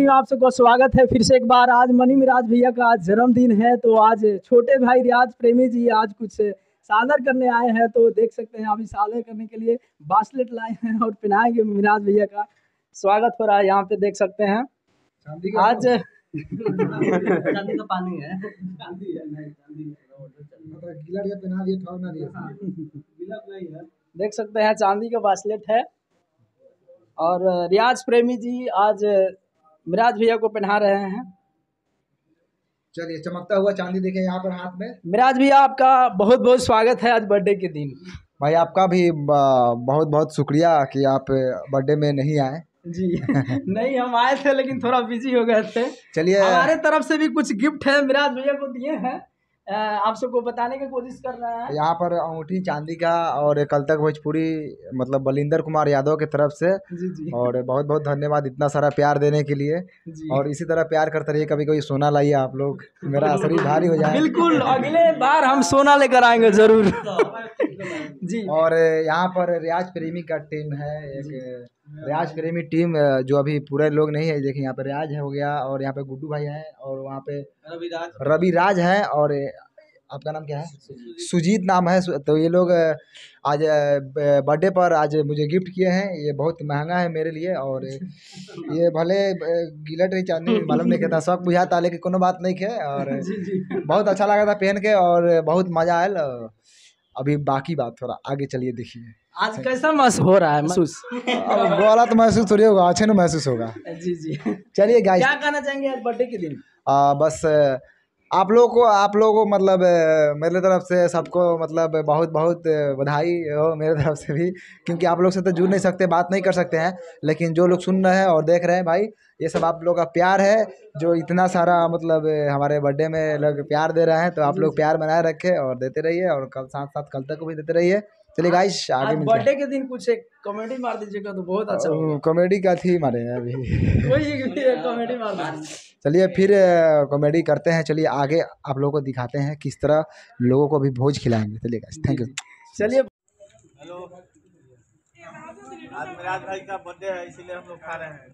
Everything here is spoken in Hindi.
वीडियो में आप सबको स्वागत है फिर से एक बार। आज मनी मिराज भैया का आज जन्मदिन है, तो आज छोटे भाई रियाज प्रेमी जी आज कुछ सादर करने आए हैं। तो देख सकते हैं अभी सादर करने के लिए बास्लेट लाए हैं और पहनाएंगे। मिराज भैया का स्वागत हो रहा है, यहाँ पे देख सकते हैं। आज चांदी का पानी है, चांदी है नहीं, चांदी है। देख सकते हैं चांदी का बास्लेट है और रियाज प्रेमी जी आज मिराज भैया को पहना रहे हैं। चलिए चमकता हुआ चांदी देखे यहाँ पर हाथ में। मिराज भैया आपका बहुत बहुत स्वागत है आज बर्थडे के दिन। भाई आपका भी बहुत बहुत शुक्रिया कि आप बर्थडे में नहीं आए। जी नहीं हम आए थे लेकिन थोड़ा बिजी हो गए थे। चलिए हमारे तरफ से भी कुछ गिफ्ट है मिराज भैया को दिए हैं, आप सबको बताने की कोशिश कर रहे हैं। यहाँ पर अंगूठी चांदी का और कल तक भोजपुरी मतलब बलिंदर कुमार यादव की तरफ से जी जी और बहुत बहुत धन्यवाद इतना सारा प्यार देने के लिए। और इसी तरह प्यार करते रहिए, कभी कभी सोना लाइए आप लोग, मेरा शरीर भारी हो जाए। बिल्कुल अगले बार हम सोना लेकर आएंगे जरूर। जी और यहाँ पर रियाज प्रेमी का टीम है, एक रियाज प्रेमी टीम जो अभी पूरे लोग नहीं है। देखिए यहाँ पे रियाज है हो गया और यहाँ पे गुड्डू भाई है और वहाँ पे रवि राज है और आपका नाम क्या है? सुजीत नाम है। तो ये लोग आज बर्थडे पर आज मुझे गिफ्ट किए हैं। ये बहुत महंगा है मेरे लिए और ये भले गिलट ही चांदी मालूम नहीं कहता, शौक बुझा था लेकिन कोनो बात नहीं है और बहुत अच्छा लगा था पहन के और बहुत मजा आया। अभी बाकी बात थोड़ा आगे चलिए देखिए आज कैसा महसूस हो रहा है? महसूस अब बोला तो महसूस थोड़ी होगा, अच्छे ना महसूस होगा। जी जी चलिए गाइस, क्या कहना चाहेंगे आज बर्थडे के दिन? बस आप लोगों को मतलब मेरे तरफ से सबको मतलब बहुत बहुत बधाई हो मेरे तरफ से भी, क्योंकि आप लोग से तो जुड़ नहीं सकते, बात नहीं कर सकते हैं, लेकिन जो लोग सुन रहे हैं और देख रहे हैं भाई, ये सब आप लोग का प्यार है जो इतना सारा मतलब हमारे बर्थडे में लोग प्यार दे रहे हैं। तो आप लोग प्यार बनाए रखें और देते रहिए और कल साथ साथ कल तक भी देते रहिए। चलिए गाइस आगे मिलते हैं। बर्थडे के दिन कुछ एक कॉमेडी मार दीजिएगा तो बहुत अच्छा होगा। कॉमेडी का थी मारे अभी कोई कॉमेडी मार दीजिए। चलिए फिर कॉमेडी करते हैं। चलिए आगे आप लोगों को दिखाते हैं किस तरह लोगों को भी भोज खिलाएंगे। चलिए गाइस थैंक यू। चलिए हेलो, आज मिराज भाई का बर्थडे है इसीलिए हम लोग खा रहे हैं।